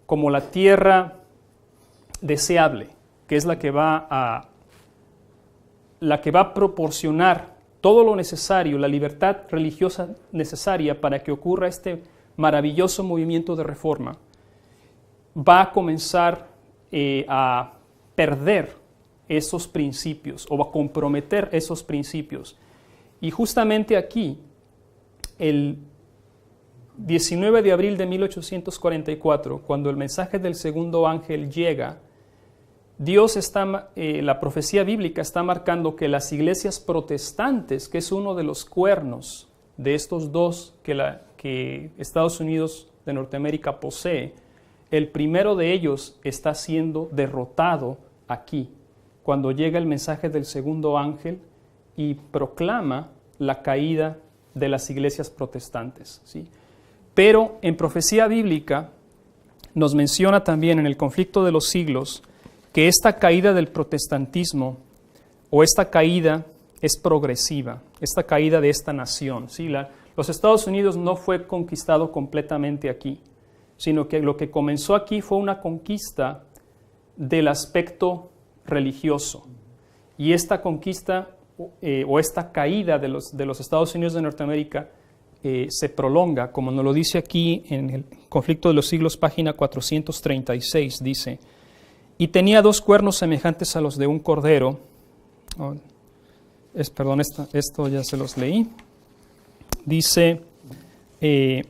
como la tierra deseable, que es la que va a proporcionar todo lo necesario, la libertad religiosa necesaria para que ocurra este maravilloso movimiento de reforma, va a comenzar a perder esos principios o a comprometer esos principios. Y justamente aquí, el 19 de abril de 1844, cuando el mensaje del segundo ángel llega, la profecía bíblica está marcando que las iglesias protestantes, que es uno de los cuernos de estos dos que Estados Unidos de Norteamérica posee, el primero de ellos está siendo derrotado aquí, cuando llega el mensaje del segundo ángel y proclama la caída de las iglesias protestantes, ¿sí? Pero en profecía bíblica nos menciona también en el conflicto de los siglos que esta caída del protestantismo o esta caída es progresiva, esta caída de esta nación, ¿sí? Los Estados Unidos no fue conquistado completamente aquí, sino que lo que comenzó aquí fue una conquista del aspecto religioso. Y esta conquista o esta caída de los Estados Unidos de Norteamérica se prolonga, como nos lo dice aquí en el conflicto de los siglos, página 436, dice: y tenía dos cuernos semejantes a los de un cordero. Esto ya se los leí. Dice, el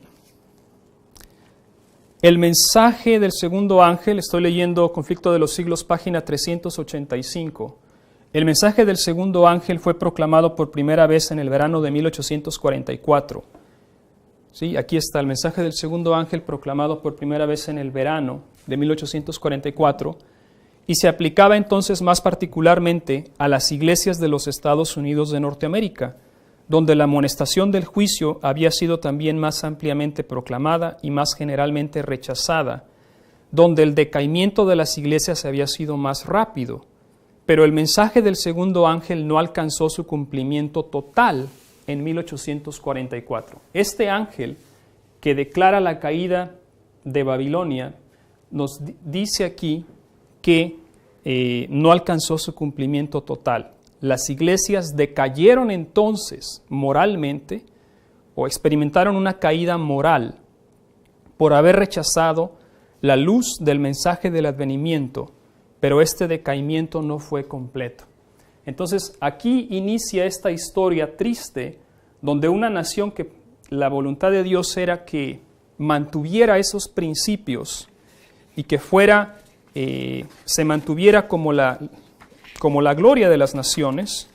mensaje del segundo ángel, estoy leyendo conflicto de los siglos, página 385. El mensaje del segundo ángel fue proclamado por primera vez en el verano de 1844. ¿Sí? Aquí está el mensaje del segundo ángel proclamado por primera vez en el verano de 1844 y se aplicaba entonces más particularmente a las iglesias de los Estados Unidos de Norteamérica, donde la amonestación del juicio había sido también más ampliamente proclamada y más generalmente rechazada, donde el decaimiento de las iglesias había sido más rápido, pero el mensaje del segundo ángel no alcanzó su cumplimiento total en 1844. Este ángel que declara la caída de Babilonia nos dice aquí que no alcanzó su cumplimiento total. Las iglesias decayeron entonces moralmente o experimentaron una caída moral por haber rechazado la luz del mensaje del advenimiento, pero este decaimiento no fue completo. Entonces aquí inicia esta historia triste donde una nación que la voluntad de Dios era que mantuviera esos principios y que se mantuviera como la gloria de las naciones,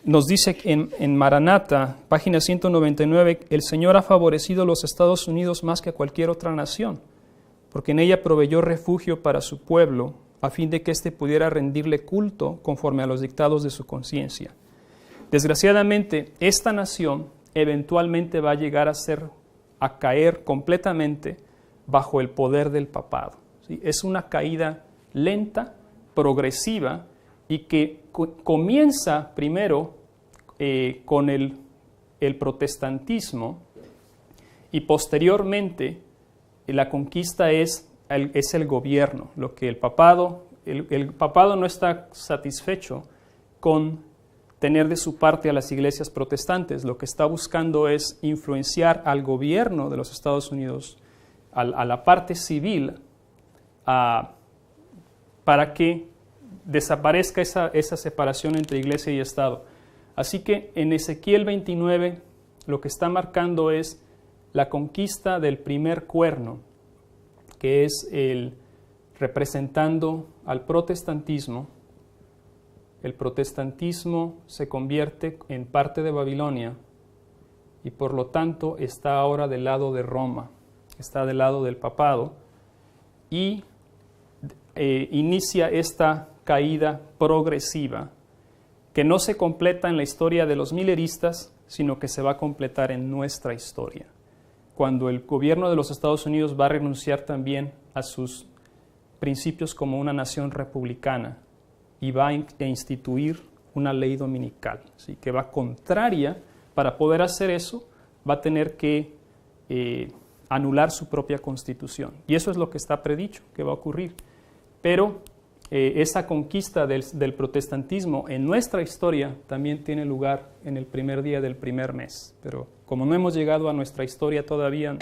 nos dice en Maranata, página 199, el Señor ha favorecido los Estados Unidos más que a cualquier otra nación, porque en ella proveyó refugio para su pueblo, a fin de que éste pudiera rendirle culto conforme a los dictados de su conciencia. Desgraciadamente, esta nación eventualmente va a llegar a caer completamente bajo el poder del papado, ¿sí? Es una caída lenta, progresiva, y que comienza primero con el protestantismo y posteriormente la conquista es el gobierno, lo que el papado no está satisfecho con tener de su parte a las iglesias protestantes, lo que está buscando es influenciar al gobierno de los Estados Unidos, a la parte civil, para que desaparezca esa separación entre iglesia y Estado. Así que en Ezequiel 29 lo que está marcando es la conquista del primer cuerno, que es representando al protestantismo. El protestantismo se convierte en parte de Babilonia y por lo tanto está ahora del lado de Roma, está del lado del papado y inicia esta caída progresiva que no se completa en la historia de los mileristas, sino que se va a completar en nuestra historia, cuando el gobierno de los Estados Unidos va a renunciar también a sus principios como una nación republicana y va a instituir una ley dominical, ¿sí? Que va contraria. Para poder hacer eso va a tener que anular su propia constitución. Y eso es lo que está predicho, que va a ocurrir. Pero esa conquista del protestantismo en nuestra historia también tiene lugar en el primer día del primer mes. Pero como no hemos llegado a nuestra historia todavía,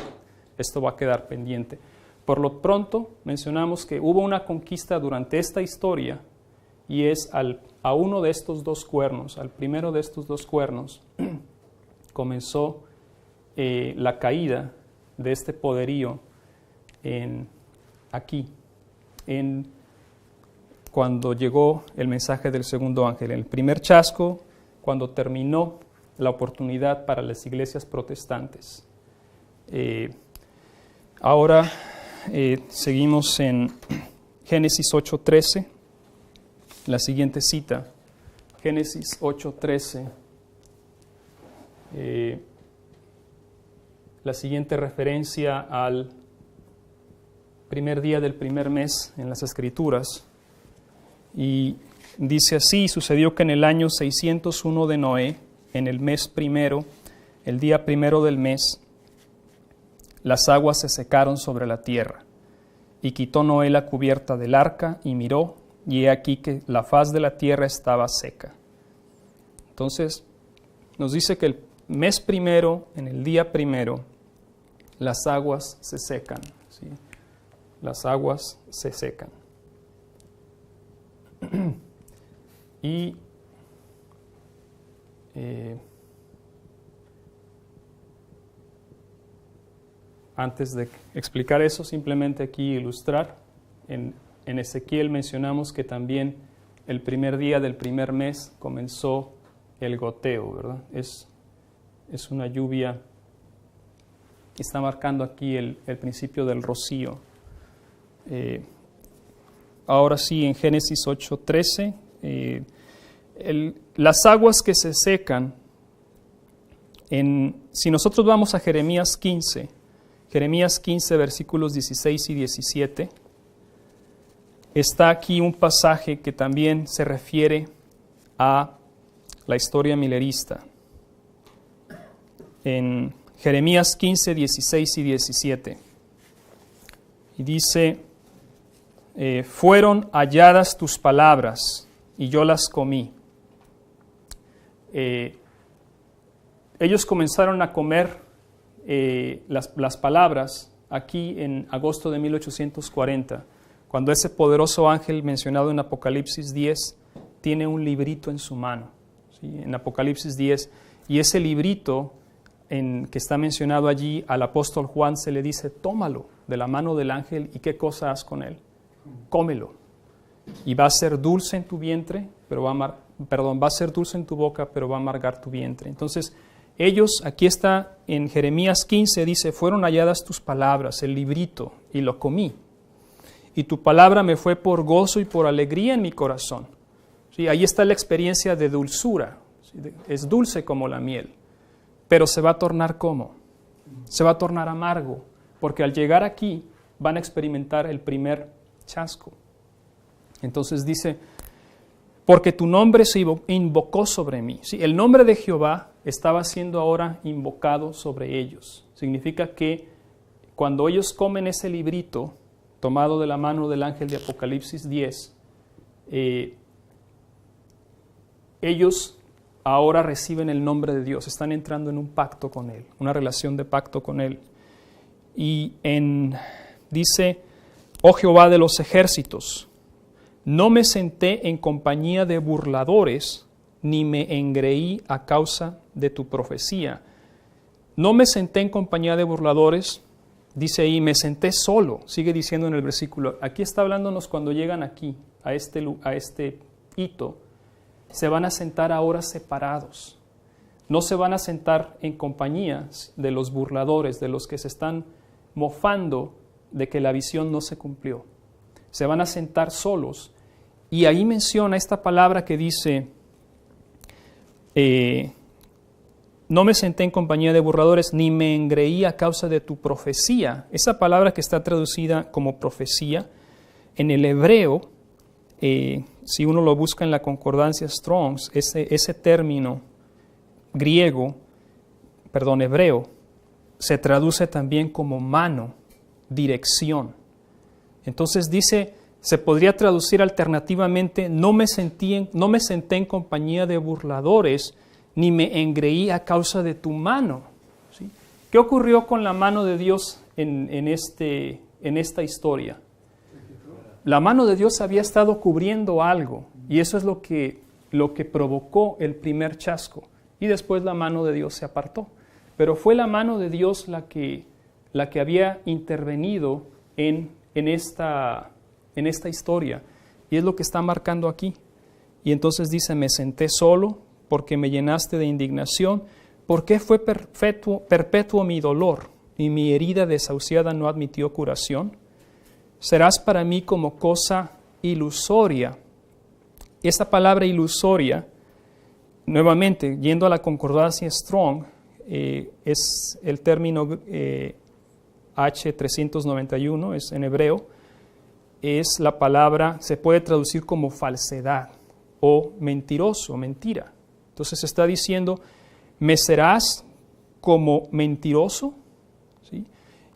esto va a quedar pendiente. Por lo pronto, mencionamos que hubo una conquista durante esta historia y es a uno de estos dos cuernos, al primero de estos dos cuernos, comenzó la caída de este poderío cuando llegó el mensaje del segundo ángel. El primer chasco, cuando terminó la oportunidad para las iglesias protestantes. Ahora seguimos en Génesis 8:13, la siguiente cita, Génesis 8:13, la siguiente referencia al primer día del primer mes en las Escrituras. Y dice así: sucedió que en el año 601 de Noé, en el mes primero, el día primero del mes, las aguas se secaron sobre la tierra. Y quitó Noé la cubierta del arca y miró, y he aquí que la faz de la tierra estaba seca. Entonces, nos dice que el mes primero, en el día primero, las aguas se secan. ¿Sí? Las aguas se secan. Y antes de explicar eso, simplemente aquí ilustrar, en Ezequiel mencionamos que también el primer día del primer mes comenzó el goteo, ¿verdad? Es una lluvia que está marcando aquí el principio del rocío. Ahora sí, en Génesis 8:13, las aguas que se secan, si nosotros vamos a Jeremías 15, versículos 16 y 17, está aquí un pasaje que también se refiere a la historia milerista. En Jeremías 15, 16 y 17. Y dice: fueron halladas tus palabras y yo las comí. Ellos comenzaron a comer las palabras aquí en agosto de 1840, cuando ese poderoso ángel mencionado en Apocalipsis 10 tiene un librito en su mano, ¿sí? En Apocalipsis 10, y ese librito que está mencionado allí, al apóstol Juan se le dice: tómalo de la mano del ángel, ¿y qué cosa haz con él? Cómelo, y va a ser dulce en tu vientre, pero va a ser dulce en tu boca, pero va a amargar tu vientre. Entonces, ellos, aquí está en Jeremías 15, dice: fueron halladas tus palabras, el librito, y lo comí. Y tu palabra me fue por gozo y por alegría en mi corazón. ¿Sí? Ahí está la experiencia de dulzura. ¿Sí? Es dulce como la miel, pero se va a tornar ¿cómo? Se va a tornar amargo, porque al llegar aquí van a experimentar el primer chasco. Entonces dice: porque tu nombre se invocó sobre mí. ¿Sí? El nombre de Jehová estaba siendo ahora invocado sobre ellos. Significa que cuando ellos comen ese librito tomado de la mano del ángel de Apocalipsis 10, ellos ahora reciben el nombre de Dios, están entrando en un pacto con Él, una relación de pacto con Él. Y dice: oh Jehová de los ejércitos, no me senté en compañía de burladores, ni me engreí a causa de tu profecía. No me senté en compañía de burladores, dice ahí, me senté solo, sigue diciendo en el versículo. Aquí está hablándonos cuando llegan aquí, a este hito, se van a sentar ahora separados. No se van a sentar en compañía de los burladores, de los que se están mofando de que la visión no se cumplió. Se van a sentar solos. Y ahí menciona esta palabra que dice: no me senté en compañía de burladores, ni me engreí a causa de tu profecía. Esa palabra que está traducida como profecía, en el hebreo, si uno lo busca en la concordancia Strong's, ese término hebreo, se traduce también como mano, dirección. Entonces dice, se podría traducir alternativamente, no me senté en compañía de burladores, ni me engreí a causa de tu mano. ¿Sí? ¿Qué ocurrió con la mano de Dios en esta historia? La mano de Dios había estado cubriendo algo, y eso es lo que provocó el primer chasco. Y después la mano de Dios se apartó. Pero fue la mano de Dios la que había intervenido en esta historia. Y es lo que está marcando aquí. Y entonces dice, me senté solo porque me llenaste de indignación. ¿Por qué fue perpetuo mi dolor y mi herida desahuciada no admitió curación? Serás para mí como cosa ilusoria. Esta palabra ilusoria, nuevamente, yendo a la concordancia Strong, es el término H391, es en hebreo, es la palabra, se puede traducir como falsedad o mentiroso, mentira. Entonces está diciendo, ¿me serás como mentiroso? ¿Sí?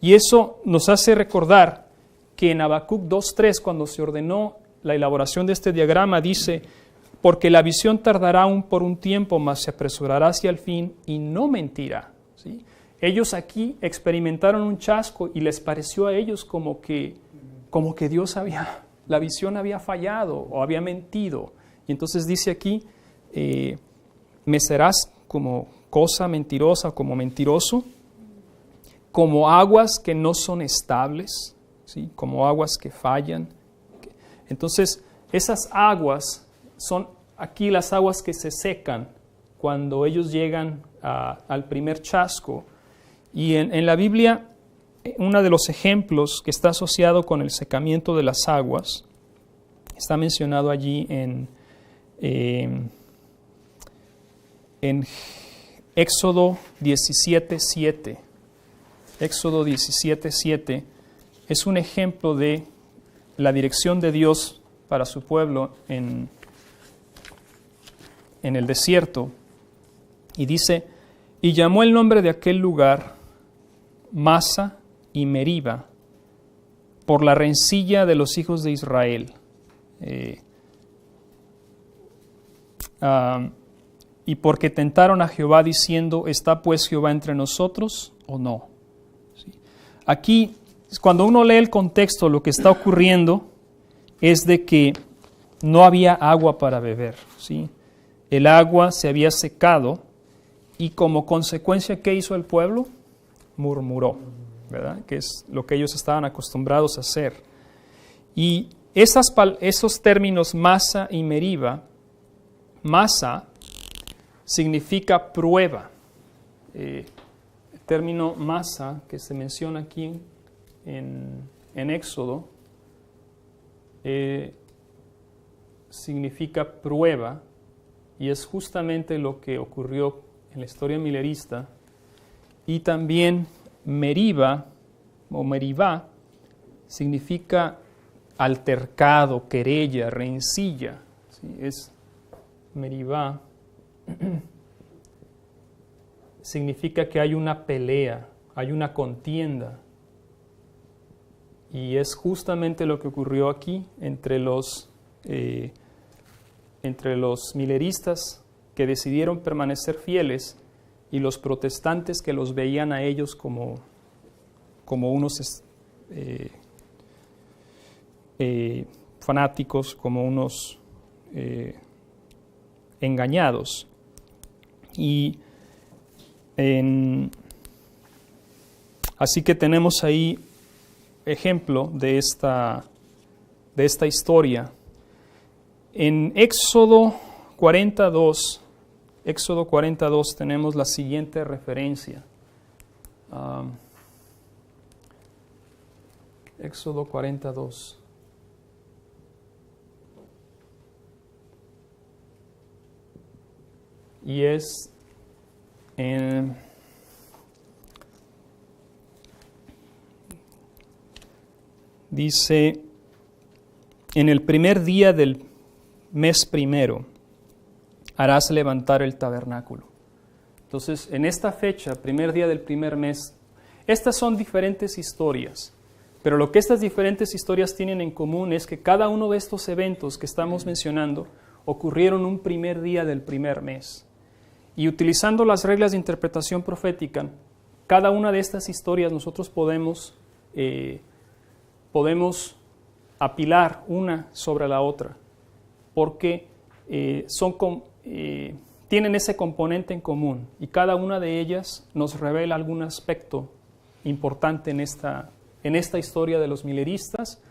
Y eso nos hace recordar que en Habacuc 2.3, cuando se ordenó la elaboración de este diagrama, dice, porque la visión tardará aún por un tiempo, mas se apresurará hacia el fin y no mentirá. ¿Sí? Ellos aquí experimentaron un chasco y les pareció a ellos como que la visión había fallado o había mentido. Y entonces dice aquí, me serás como cosa mentirosa, como mentiroso, como aguas que no son estables, ¿sí? Como aguas que fallan. Entonces, esas aguas son aquí las aguas que se secan cuando ellos llegan al primer chasco. Y en la Biblia, uno de los ejemplos que está asociado con el secamiento de las aguas, está mencionado allí en Éxodo 17.7. Éxodo 17.7 es un ejemplo de la dirección de Dios para su pueblo en el desierto. Y dice, y llamó el nombre de aquel lugar Masa y Meriba, por la rencilla de los hijos de Israel. Y porque tentaron a Jehová diciendo, ¿está pues Jehová entre nosotros o no? ¿Sí? Aquí, cuando uno lee el contexto, lo que está ocurriendo es de que no había agua para beber, ¿sí? El agua se había secado y como consecuencia, ¿qué hizo el pueblo? Murmuró, ¿verdad? Que es lo que ellos estaban acostumbrados a hacer. Y esos términos Masa y Meriba, Masa significa prueba. El término Masa que se menciona aquí en Éxodo significa prueba y es justamente lo que ocurrió en la historia milerista. Y también Meriba o Meribá significa altercado, querella, rencilla. ¿Sí? Es Meribá significa que hay una pelea, hay una contienda. Y es justamente lo que ocurrió aquí entre los mileristas que decidieron permanecer fieles y los protestantes que los veían a ellos como unos fanáticos, como unos engañados. Y así que tenemos ahí ejemplo de esta historia. En Éxodo 42 tenemos la siguiente referencia. Éxodo 42. Y es dice, en el primer día del mes primero harás levantar el tabernáculo. Entonces, en esta fecha, primer día del primer mes, Estas son diferentes historias, pero lo que estas diferentes historias tienen en común es que cada uno de estos eventos que estamos mencionando ocurrieron un primer día del primer mes. Y utilizando las reglas de interpretación profética, cada una de estas historias nosotros podemos apilar una sobre la otra, porque tienen ese componente en común y cada una de ellas nos revela algún aspecto importante en esta historia de los mileristas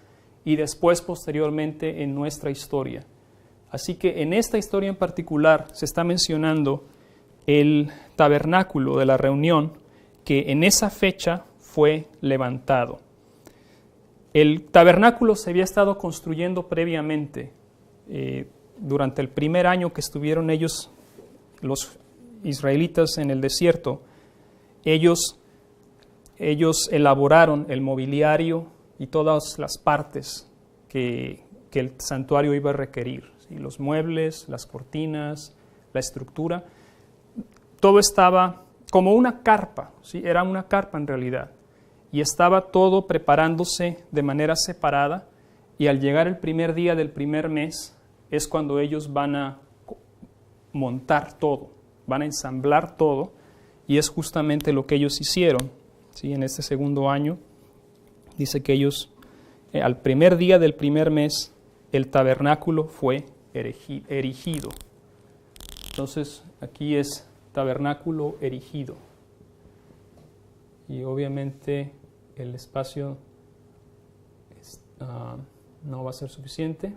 y después posteriormente en nuestra historia. Así que en esta historia en particular se está mencionando el tabernáculo de la reunión que en esa fecha fue levantado. El tabernáculo se había estado construyendo previamente durante el primer año que estuvieron ellos, los israelitas, en el desierto. Ellos elaboraron el mobiliario y todas las partes que el santuario iba a requerir, ¿sí? Los muebles, las cortinas, la estructura. Todo estaba como una carpa, ¿sí? Era una carpa en realidad. Y estaba todo preparándose de manera separada, y al llegar el primer día del primer mes es cuando ellos van a montar todo, van a ensamblar todo, y es justamente lo que ellos hicieron, ¿sí? En este segundo año dice que ellos, al primer día del primer mes, el tabernáculo fue erigido. Entonces aquí es tabernáculo erigido. Y obviamente el espacio no va a ser suficiente.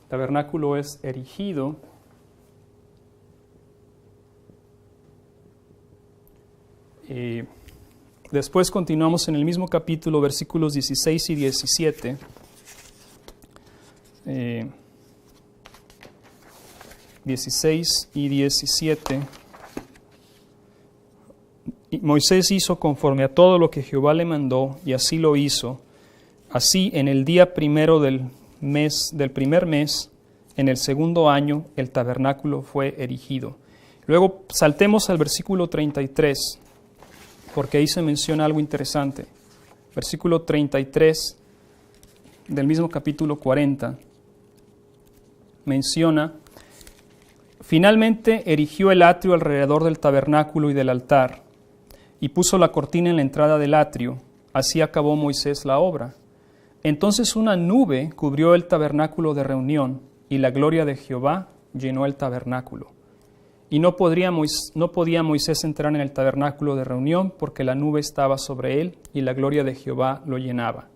Tabernáculo es erigido. Después continuamos en el mismo capítulo, versículos 16 y 17. 16 y 17. Y Moisés hizo conforme a todo lo que Jehová le mandó, y así lo hizo. Así, en el día primero del primer mes, en el segundo año, el tabernáculo fue erigido. Luego saltemos al versículo 33, porque ahí se menciona algo interesante. Versículo 33 del mismo capítulo 40 menciona: finalmente erigió el atrio alrededor del tabernáculo y del altar, y puso la cortina en la entrada del atrio. Así acabó Moisés la obra. Entonces una nube cubrió el tabernáculo de reunión, y la gloria de Jehová llenó el tabernáculo. Y no podía Moisés entrar en el tabernáculo de reunión, porque la nube estaba sobre él, y la gloria de Jehová lo llenaba.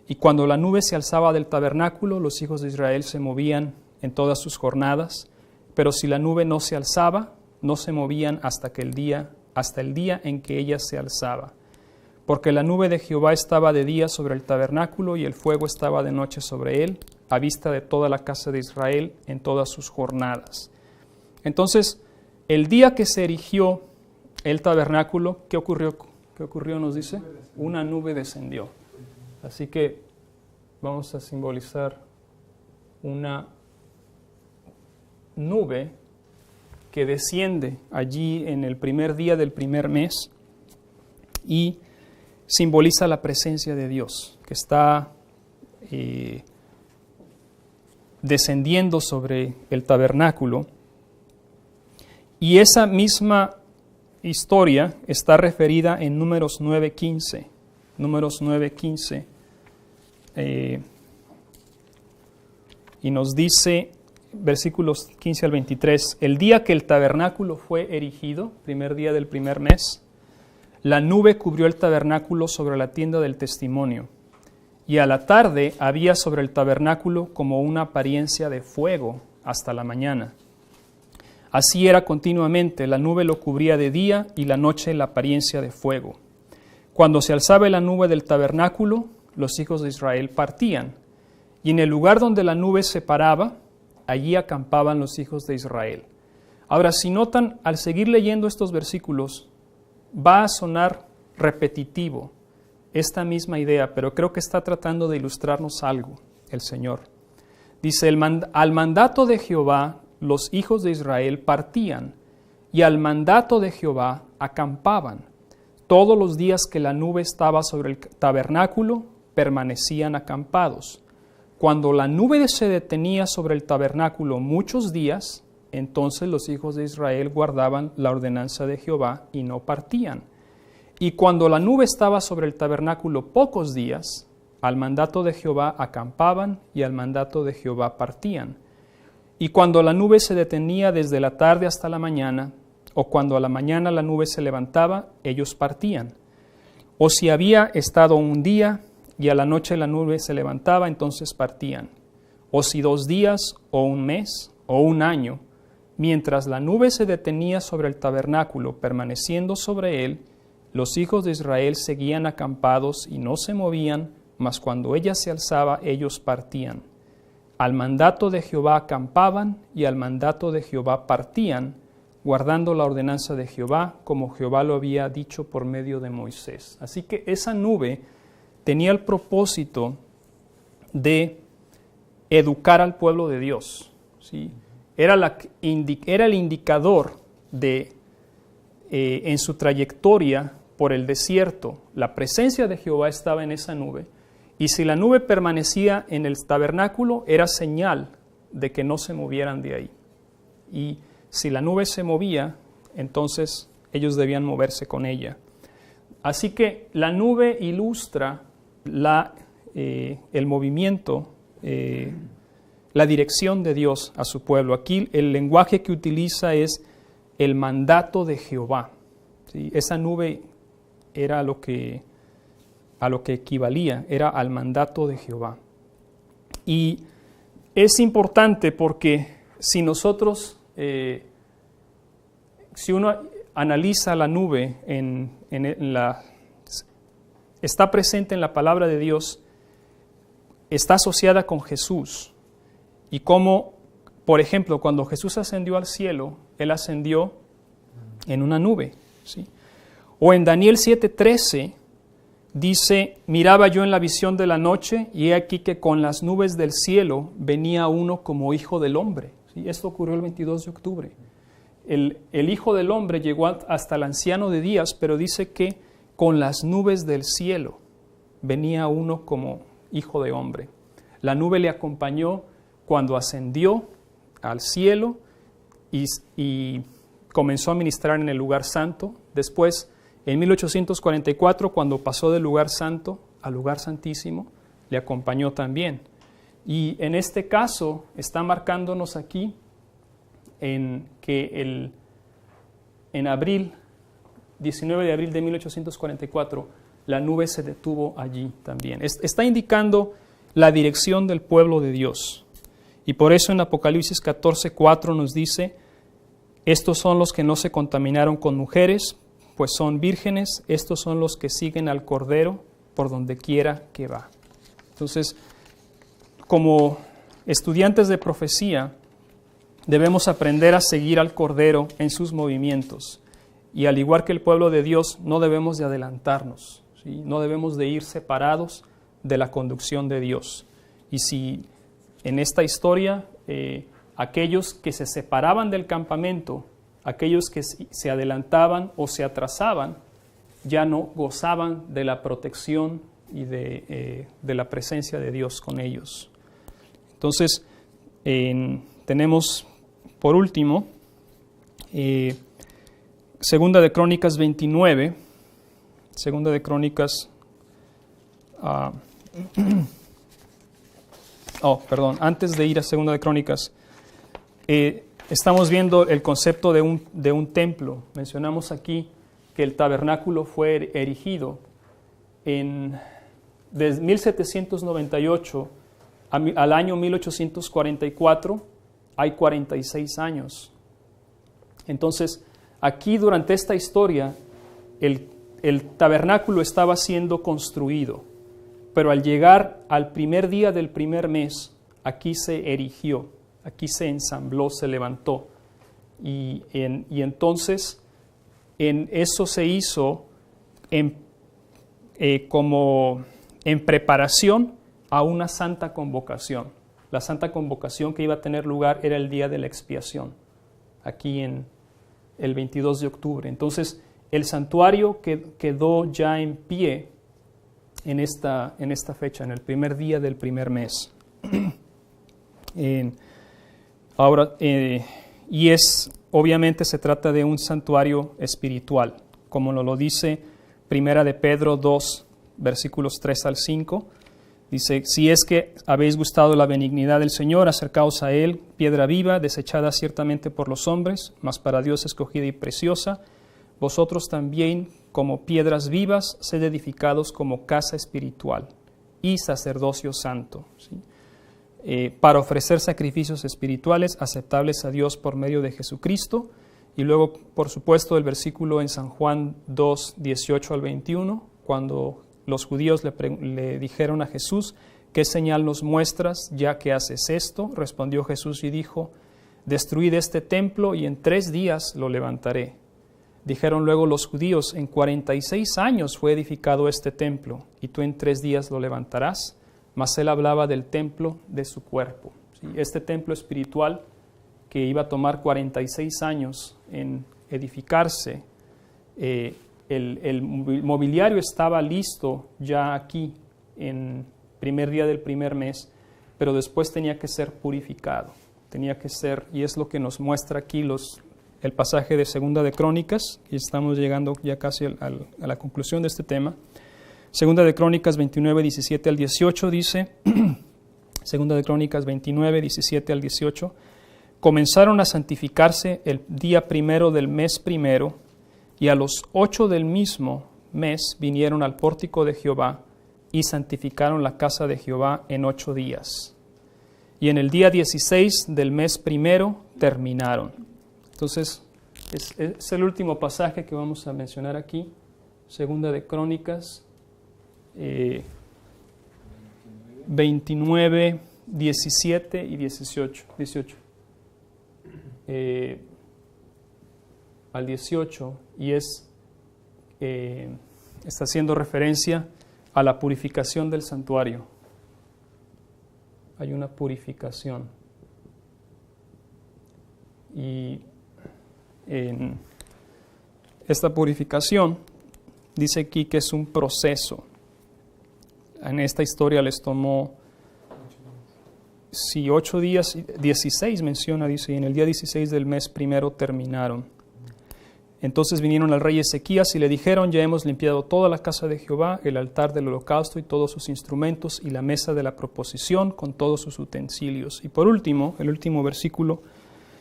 Y cuando la nube se alzaba del tabernáculo, los hijos de Israel se movían en todas sus jornadas, pero si la nube no se alzaba, no se movían hasta el día en que ella se alzaba. Porque la nube de Jehová estaba de día sobre el tabernáculo, y el fuego estaba de noche sobre él, a vista de toda la casa de Israel en todas sus jornadas. Entonces, el día que se erigió el tabernáculo, ¿qué ocurrió? ¿Qué ocurrió, nos dice? Una nube descendió. Así que vamos a simbolizar una nube que desciende allí en el primer día del primer mes y simboliza la presencia de Dios, que está descendiendo sobre el tabernáculo. Y esa misma historia está referida en Números 9:15. Números 9:15. Y nos dice, versículos 15 al 23, el día que el tabernáculo fue erigido, primer día del primer mes, la nube cubrió el tabernáculo sobre la tienda del testimonio, y a la tarde había sobre el tabernáculo como una apariencia de fuego hasta la mañana. Así era continuamente, la nube lo cubría de día y la noche la apariencia de fuego. Cuando se alzaba la nube del tabernáculo, los hijos de Israel partían, y en el lugar donde la nube se paraba, allí acampaban los hijos de Israel. Ahora, si notan, al seguir leyendo estos versículos, va a sonar repetitivo esta misma idea, pero creo que está tratando de ilustrarnos algo el Señor. Dice, al mandato de Jehová, los hijos de Israel partían, y al mandato de Jehová acampaban. Todos los días que la nube estaba sobre el tabernáculo, permanecían acampados. Cuando la nube se detenía sobre el tabernáculo muchos días, entonces los hijos de Israel guardaban la ordenanza de Jehová y no partían. Y cuando la nube estaba sobre el tabernáculo pocos días, al mandato de Jehová acampaban y al mandato de Jehová partían. Y cuando la nube se detenía desde la tarde hasta la mañana, o cuando a la mañana la nube se levantaba, ellos partían. O si había estado un día y a la noche la nube se levantaba, entonces partían. O si 2 días, o un mes, o un año, mientras la nube se detenía sobre el tabernáculo, permaneciendo sobre él, los hijos de Israel seguían acampados y no se movían, mas cuando ella se alzaba, ellos partían. Al mandato de Jehová acampaban y al mandato de Jehová partían, guardando la ordenanza de Jehová, como Jehová lo había dicho por medio de Moisés. Así que esa nube tenía el propósito de educar al pueblo de Dios, ¿sí? Era el indicador de, en su trayectoria por el desierto, la presencia de Jehová estaba en esa nube, y si la nube permanecía en el tabernáculo, era señal de que no se movieran de ahí. Y si la nube se movía, entonces ellos debían moverse con ella. Así que la nube ilustra el movimiento, la dirección de Dios a su pueblo. Aquí el lenguaje que utiliza es el mandato de Jehová, ¿sí? Esa nube era a lo que equivalía, era al mandato de Jehová. Y es importante porque si nosotros, si uno analiza la nube, está presente en la palabra de Dios, está asociada con Jesús. Y como, por ejemplo, cuando Jesús ascendió al cielo, Él ascendió en una nube, ¿sí? O en Daniel 7:13 dice, miraba yo en la visión de la noche y he aquí que con las nubes del cielo venía uno como hijo del hombre. ¿Sí? Esto ocurrió el 22 de octubre. El hijo del hombre llegó hasta el anciano de días, pero dice que con las nubes del cielo venía uno como hijo de hombre. La nube le acompañó cuando ascendió al cielo y comenzó a ministrar en el lugar santo. Después, en 1844, cuando pasó del lugar santo al lugar santísimo, le acompañó también. Y en este caso está marcándonos aquí en que en abril, 19 de abril de 1844, la nube se detuvo allí también. Está indicando la dirección del pueblo de Dios. Y por eso en Apocalipsis 14:4 nos dice, estos son los que no se contaminaron con mujeres, pues son vírgenes, estos son los que siguen al Cordero por donde quiera que va. Entonces, como estudiantes de profecía, debemos aprender a seguir al Cordero en sus movimientos. Y al igual que el pueblo de Dios, no debemos de adelantarnos, ¿sí? No debemos de ir separados de la conducción de Dios. Y si en esta historia aquellos que se separaban del campamento, aquellos que se adelantaban o se atrasaban, ya no gozaban de la protección y de la presencia de Dios con ellos. Entonces, tenemos por último, Segunda de Crónicas 29, Segunda de Crónicas, antes de ir a Segunda de Crónicas, estamos viendo el concepto de un templo. Mencionamos aquí que el tabernáculo fue erigido desde 1798 al año 1844, hay 46 años. Entonces, aquí durante esta historia, el tabernáculo estaba siendo construido, pero al llegar al primer día del primer mes, aquí se erigió, aquí se ensambló, se levantó. Y entonces, eso se hizo como en preparación a una santa convocación. La santa convocación que iba a tener lugar era el día de la expiación, aquí en el 22 de octubre. Entonces, el santuario quedó ya en pie en esta fecha, en el primer día del primer mes. Obviamente se trata de un santuario espiritual, como nos lo dice Primera de Pedro 2, versículos 3 al 5. Dice, si es que habéis gustado la benignidad del Señor, acercaos a Él, piedra viva, desechada ciertamente por los hombres, mas para Dios escogida y preciosa. Vosotros también, como piedras vivas, sed edificados como casa espiritual y sacerdocio santo, ¿sí? Para ofrecer sacrificios espirituales aceptables a Dios por medio de Jesucristo. Y luego, por supuesto, el versículo en San Juan 2, 18 al 21, cuando los judíos le dijeron a Jesús, ¿qué señal nos muestras ya que haces esto? Respondió Jesús y dijo, destruid este templo y en 3 días lo levantaré. Dijeron luego los judíos, en 46 años fue edificado este templo, y tú en 3 días lo levantarás. Mas él hablaba del templo de su cuerpo. ¿Sí? Este templo espiritual que iba a tomar 46 años en edificarse, el mobiliario estaba listo ya aquí en primer día del primer mes, pero después tenía que ser purificado. Tenía que ser, y es lo que nos muestra aquí el pasaje de Segunda de Crónicas, y estamos llegando ya casi a la conclusión de este tema. Segunda de Crónicas 29, 17 al 18 dice, Segunda de Crónicas 29, 17 al 18, comenzaron a santificarse el día primero del mes primero, y a los 8 del mismo mes vinieron al pórtico de Jehová y santificaron la casa de Jehová en 8 días. Y en el día 16 del mes primero terminaron. Entonces, es el último pasaje que vamos a mencionar aquí, Segunda de Crónicas 29, 17 y 18. Al 18, y está haciendo referencia a la purificación del santuario. Hay una purificación. Y en esta purificación dice aquí que es un proceso. En esta historia les tomó 8 días, 16 menciona, dice, y en el día 16 del mes primero terminaron. Entonces vinieron al rey Ezequías y le dijeron, ya hemos limpiado toda la casa de Jehová, el altar del holocausto y todos sus instrumentos, y la mesa de la proposición con todos sus utensilios. Y por último, el último versículo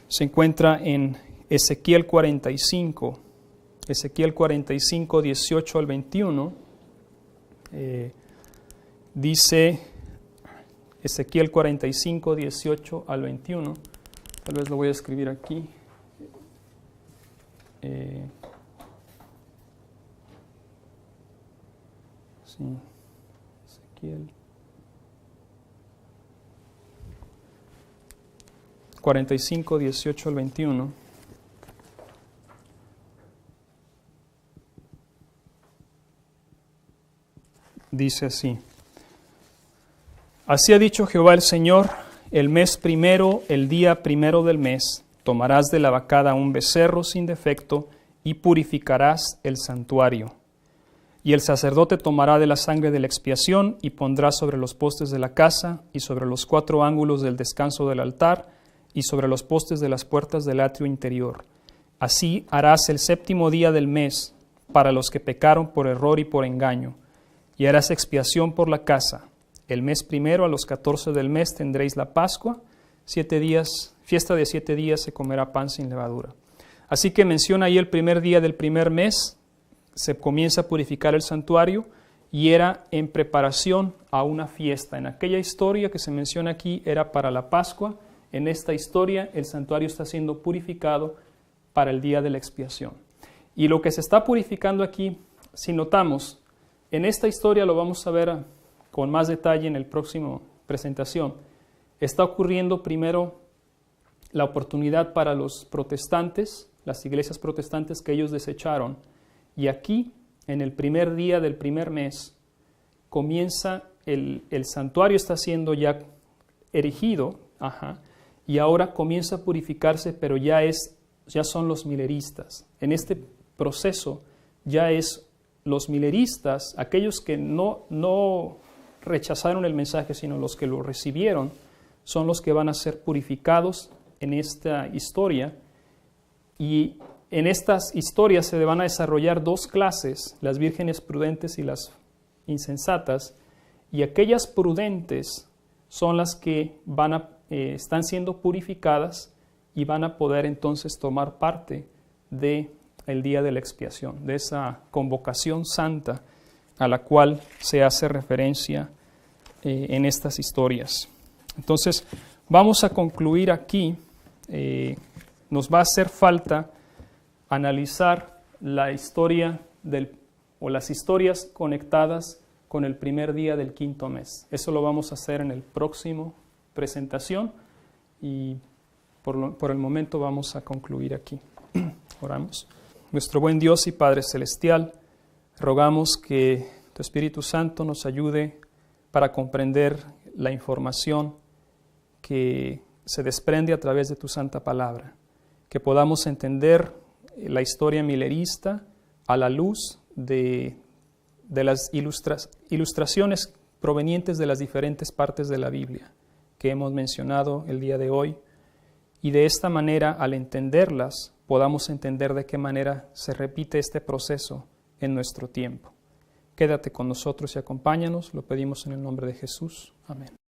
se encuentra en Ezequiel 45, 18 al 21. Dice Ezequiel 45, 18 al 21. Tal vez lo voy a escribir aquí. Sí, Ezequiel 45, 18 al 21. Dice así. Así ha dicho Jehová el Señor, el mes primero, el día primero del mes, tomarás de la vacada un becerro sin defecto y purificarás el santuario. Y el sacerdote tomará de la sangre de la expiación y pondrá sobre los postes de la casa y sobre los 4 ángulos del descanso del altar y sobre los postes de las puertas del atrio interior. Así harás el 7º día del mes para los que pecaron por error y por engaño, y harás expiación por la casa. El mes primero, a los 14 del mes, tendréis la Pascua. 7 días, fiesta de 7 días, se comerá pan sin levadura. Así que menciona ahí el primer día del primer mes, se comienza a purificar el santuario y era en preparación a una fiesta. En aquella historia que se menciona aquí era para la Pascua. En esta historia el santuario está siendo purificado para el día de la expiación. Y lo que se está purificando aquí, si notamos, en esta historia lo vamos a ver con más detalle en el próximo presentación. Está ocurriendo primero la oportunidad para los protestantes, las iglesias protestantes que ellos desecharon. Y aquí, en el primer día del primer mes, comienza el santuario está siendo ya erigido, y ahora comienza a purificarse, pero ya es ya son los mileristas. En este proceso ya es los mileristas, aquellos que no rechazaron el mensaje, sino los que lo recibieron, son los que van a ser purificados en esta historia. Y en estas historias se van a desarrollar dos clases, las vírgenes prudentes y las insensatas, y aquellas prudentes son las que están siendo purificadas y van a poder entonces tomar parte del día de la expiación, de esa convocación santa a la cual se hace referencia en estas historias. Entonces, vamos a concluir aquí. Nos va a hacer falta analizar la historia o las historias conectadas con el primer día del quinto mes. Eso lo vamos a hacer en el próximo presentación y por el momento vamos a concluir aquí. Oramos. Nuestro buen Dios y Padre Celestial, rogamos que tu Espíritu Santo nos ayude para comprender la información que se desprende a través de tu santa palabra, que podamos entender la historia milerista a la luz de las ilustraciones provenientes de las diferentes partes de la Biblia que hemos mencionado el día de hoy, y de esta manera, al entenderlas, podamos entender de qué manera se repite este proceso en nuestro tiempo. Quédate con nosotros y acompáñanos, lo pedimos en el nombre de Jesús. Amén.